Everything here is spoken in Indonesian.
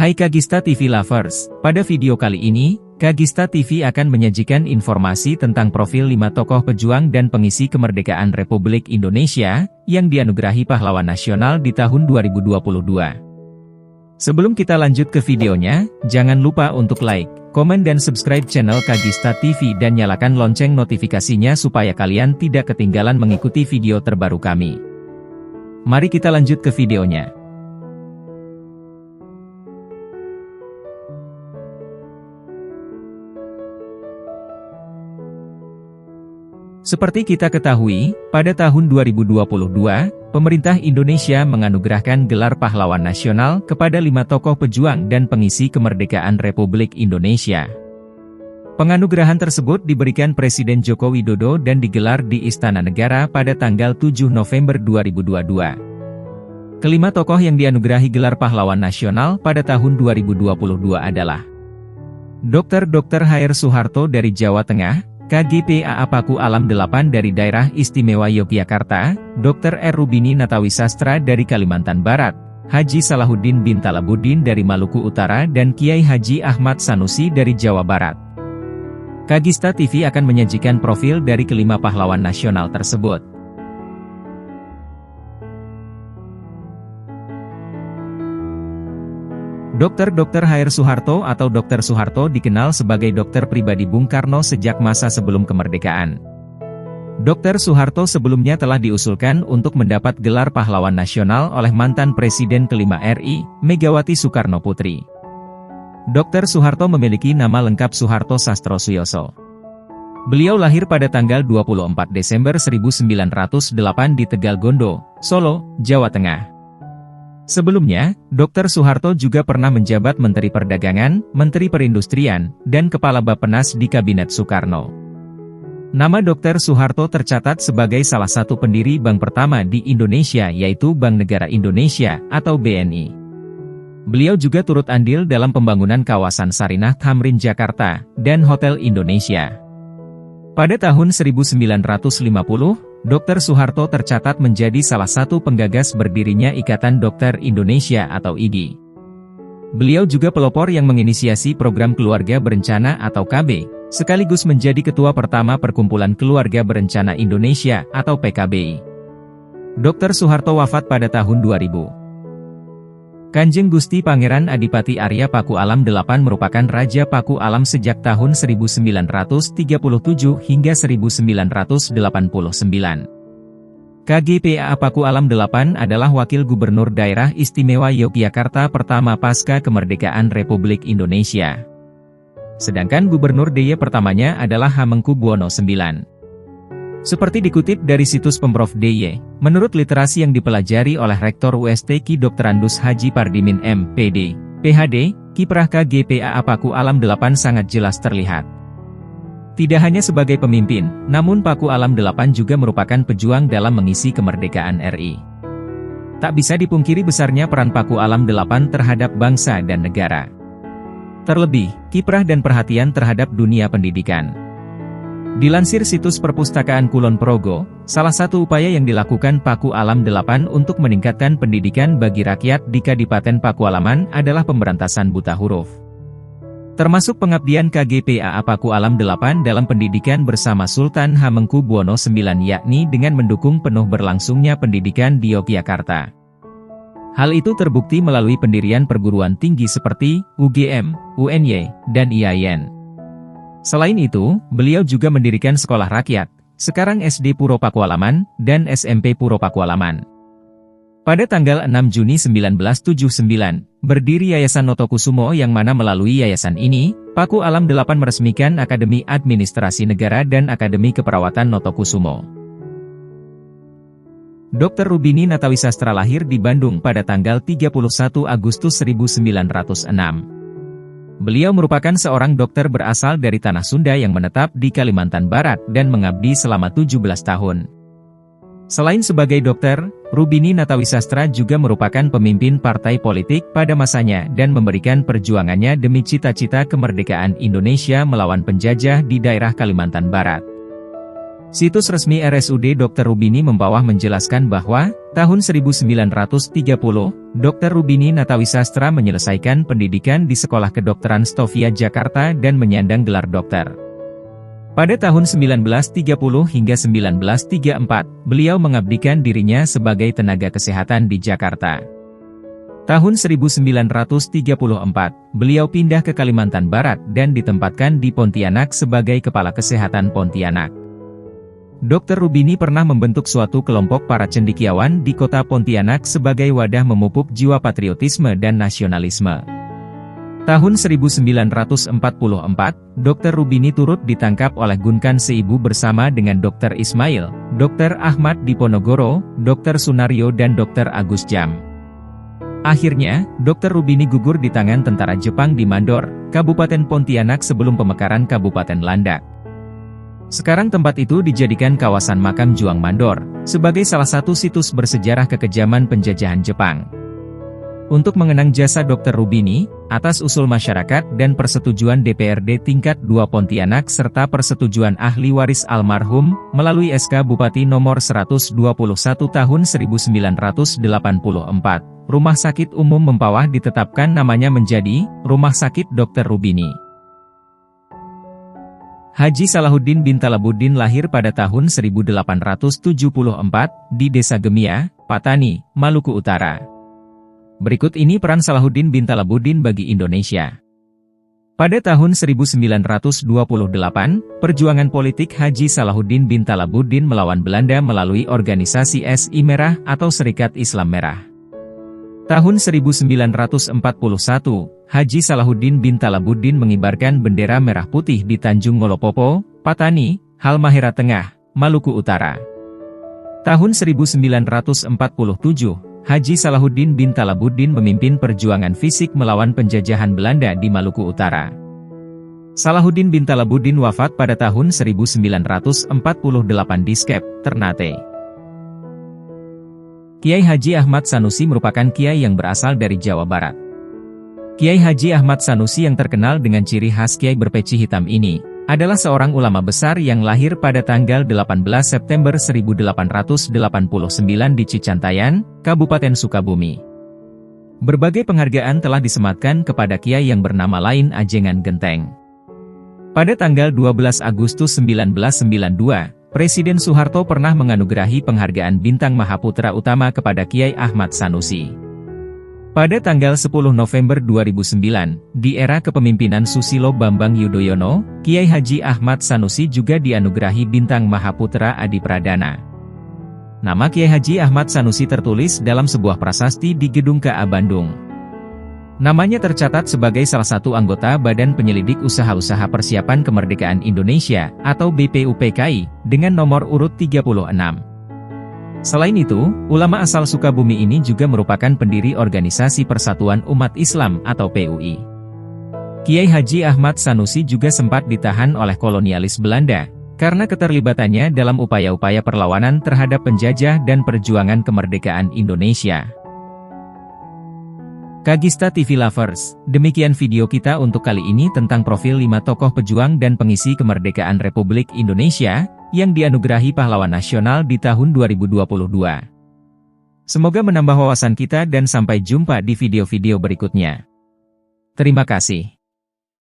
Hai Kagista TV Lovers, pada video kali ini, Kagista TV akan menyajikan informasi tentang profil 5 tokoh pejuang dan pengisi kemerdekaan Republik Indonesia, yang dianugerahi pahlawan nasional di tahun 2022. Sebelum kita lanjut ke videonya, jangan lupa untuk like, komen dan subscribe channel Kagista TV dan nyalakan lonceng notifikasinya supaya kalian tidak ketinggalan mengikuti video terbaru kami. Mari kita lanjut ke videonya. Seperti kita ketahui, pada tahun 2022, pemerintah Indonesia menganugerahkan gelar pahlawan nasional kepada 5 tokoh pejuang dan pengisi kemerdekaan Republik Indonesia. Penganugerahan tersebut diberikan Presiden Joko Widodo dan digelar di Istana Negara pada tanggal 7 November 2022. Kelima tokoh yang dianugerahi gelar pahlawan nasional pada tahun 2022 adalah Dr. H.R. Soeharto dari Jawa Tengah, KGPA Paku Alam 8 dari Daerah Istimewa Yogyakarta, Dr. R. Rubini Natawisastra dari Kalimantan Barat, Haji Salahuddin bin Talabuddin dari Maluku Utara dan Kiai Haji Ahmad Sanusi dari Jawa Barat. Kagista TV akan menyajikan profil dari kelima pahlawan nasional tersebut. Dr. H.R. Soeharto atau Dr. Soeharto dikenal sebagai dokter pribadi Bung Karno sejak masa sebelum kemerdekaan. Dr. Soeharto sebelumnya telah diusulkan untuk mendapat gelar pahlawan nasional oleh mantan Presiden kelima RI, Megawati Soekarno Putri. Dr. Soeharto memiliki nama lengkap Soeharto Sastrosuyoso. Beliau lahir pada tanggal 24 Desember 1908 di Tegal Gondo, Solo, Jawa Tengah. Sebelumnya, Dr. Soeharto juga pernah menjabat Menteri Perdagangan, Menteri Perindustrian, dan Kepala Bappenas di Kabinet Soekarno. Nama Dr. Soeharto tercatat sebagai salah satu pendiri bank pertama di Indonesia yaitu Bank Negara Indonesia atau BNI. Beliau juga turut andil dalam pembangunan kawasan Sarinah Tamrin Jakarta, dan Hotel Indonesia. Pada tahun 1950, Dr. Soeharto tercatat menjadi salah satu penggagas berdirinya Ikatan Dokter Indonesia atau IDI. Beliau juga pelopor yang menginisiasi program Keluarga Berencana atau KB, sekaligus menjadi ketua pertama Perkumpulan Keluarga Berencana Indonesia atau PKBI. Dr. Soeharto wafat pada tahun 2000. Kanjeng Gusti Pangeran Adipati Arya Paku Alam 8 merupakan Raja Paku Alam sejak tahun 1937 hingga 1989. KGPA Paku Alam 8 adalah Wakil Gubernur Daerah Istimewa Yogyakarta pertama pasca kemerdekaan Republik Indonesia. Sedangkan Gubernur DIY pertamanya adalah Hamengkubuwono IX. Seperti dikutip dari situs Pemprov DIY, menurut literasi yang dipelajari oleh Rektor UST Ki Dr. Andus Haji Pardimin M.Pd, PhD, kiprah KGPA Paku Alam 8 sangat jelas terlihat. Tidak hanya sebagai pemimpin, namun Paku Alam 8 juga merupakan pejuang dalam mengisi kemerdekaan RI. Tak bisa dipungkiri besarnya peran Paku Alam 8 terhadap bangsa dan negara. Terlebih, kiprah dan perhatian terhadap dunia pendidikan. Dilansir situs Perpustakaan Kulon Progo, salah satu upaya yang dilakukan Paku Alam 8 untuk meningkatkan pendidikan bagi rakyat di Kadipaten Pakualaman adalah pemberantasan buta huruf. Termasuk pengabdian KGPA Paku Alam 8 dalam pendidikan bersama Sultan Hamengkubuwono IX yakni dengan mendukung penuh berlangsungnya pendidikan di Yogyakarta. Hal itu terbukti melalui pendirian perguruan tinggi seperti UGM, UNY, dan IAIN. Selain itu, beliau juga mendirikan sekolah rakyat, sekarang SD Puro Pakualaman, dan SMP Puro Pakualaman. Pada tanggal 6 Juni 1979, berdiri Yayasan Notokusumo yang mana melalui yayasan ini, Paku Alam 8 meresmikan Akademi Administrasi Negara dan Akademi Keperawatan Notokusumo. Dr. Rubini Natawisastra lahir di Bandung pada tanggal 31 Agustus 1906. Beliau merupakan seorang dokter berasal dari Tanah Sunda yang menetap di Kalimantan Barat dan mengabdi selama 17 tahun. Selain sebagai dokter, Rubini Natawisastra juga merupakan pemimpin partai politik pada masanya dan memberikan perjuangannya demi cita-cita kemerdekaan Indonesia melawan penjajah di daerah Kalimantan Barat. Situs resmi RSUD Dr. Rubini Mempawah menjelaskan bahwa, tahun 1930, Dr. Rubini Natawisastra menyelesaikan pendidikan di Sekolah Kedokteran Stovia Jakarta dan menyandang gelar dokter. Pada tahun 1930 hingga 1934, beliau mengabdikan dirinya sebagai tenaga kesehatan di Jakarta. Tahun 1934, beliau pindah ke Kalimantan Barat dan ditempatkan di Pontianak sebagai Kepala Kesehatan Pontianak. Dr. Rubini pernah membentuk suatu kelompok para cendekiawan di kota Pontianak sebagai wadah memupuk jiwa patriotisme dan nasionalisme. Tahun 1944, Dr. Rubini turut ditangkap oleh Gunkan Seibu bersama dengan Dr. Ismail, Dr. Ahmad Diponegoro, Dr. Sunario dan Dr. Agus Jam. Akhirnya, Dr. Rubini gugur di tangan tentara Jepang di Mandor, Kabupaten Pontianak sebelum pemekaran Kabupaten Landak. Sekarang tempat itu dijadikan kawasan makam Juang Mandor, sebagai salah satu situs bersejarah kekejaman penjajahan Jepang. Untuk mengenang jasa Dr. Rubini, atas usul masyarakat dan persetujuan DPRD tingkat 2 Pontianak serta persetujuan ahli waris almarhum, melalui SK Bupati nomor 121 tahun 1984, Rumah Sakit Umum Mempawah ditetapkan namanya menjadi Rumah Sakit Dr. Rubini. Haji Salahuddin bin Talabuddin lahir pada tahun 1874, di Desa Gemia, Patani, Maluku Utara. Berikut ini peran Salahuddin bin Talabuddin bagi Indonesia. Pada tahun 1928, perjuangan politik Haji Salahuddin bin Talabuddin melawan Belanda melalui organisasi SI Merah atau Serikat Islam Merah. Tahun 1941, Haji Salahuddin bin Talabuddin mengibarkan bendera merah putih di Tanjung Ngolopopo, Patani, Halmahera Tengah, Maluku Utara. Tahun 1947, Haji Salahuddin bin Talabuddin memimpin perjuangan fisik melawan penjajahan Belanda di Maluku Utara. Salahuddin bin Talabuddin wafat pada tahun 1948 di Skep, Ternate. Kiai Haji Ahmad Sanusi merupakan kiai yang berasal dari Jawa Barat. Kiai Haji Ahmad Sanusi yang terkenal dengan ciri khas kiai berpeci hitam ini, adalah seorang ulama besar yang lahir pada tanggal 18 September 1889 di Cicantayan, Kabupaten Sukabumi. Berbagai penghargaan telah disematkan kepada kiai yang bernama lain Ajengan Genteng. Pada tanggal 12 Agustus 1992, Presiden Soeharto pernah menganugerahi penghargaan Bintang Mahaputra Utama kepada Kiai Ahmad Sanusi. Pada tanggal 10 November 2009, di era kepemimpinan Susilo Bambang Yudhoyono, Kiai Haji Ahmad Sanusi juga dianugerahi Bintang Mahaputra Adi Pradana. Nama Kiai Haji Ahmad Sanusi tertulis dalam sebuah prasasti di Gedung KA Bandung. Namanya tercatat sebagai salah satu anggota Badan Penyelidik Usaha-Usaha Persiapan Kemerdekaan Indonesia, atau BPUPKI, dengan nomor urut 36. Selain itu, ulama asal Sukabumi ini juga merupakan pendiri Organisasi Persatuan Umat Islam atau PUI. Kiai Haji Ahmad Sanusi juga sempat ditahan oleh kolonialis Belanda, karena keterlibatannya dalam upaya-upaya perlawanan terhadap penjajah dan perjuangan kemerdekaan Indonesia. Kagista TV Lovers, demikian video kita untuk kali ini tentang profil 5 tokoh pejuang dan pengisi kemerdekaan Republik Indonesia, yang dianugerahi pahlawan nasional di tahun 2022. Semoga menambah wawasan kita dan sampai jumpa di video-video berikutnya. Terima kasih.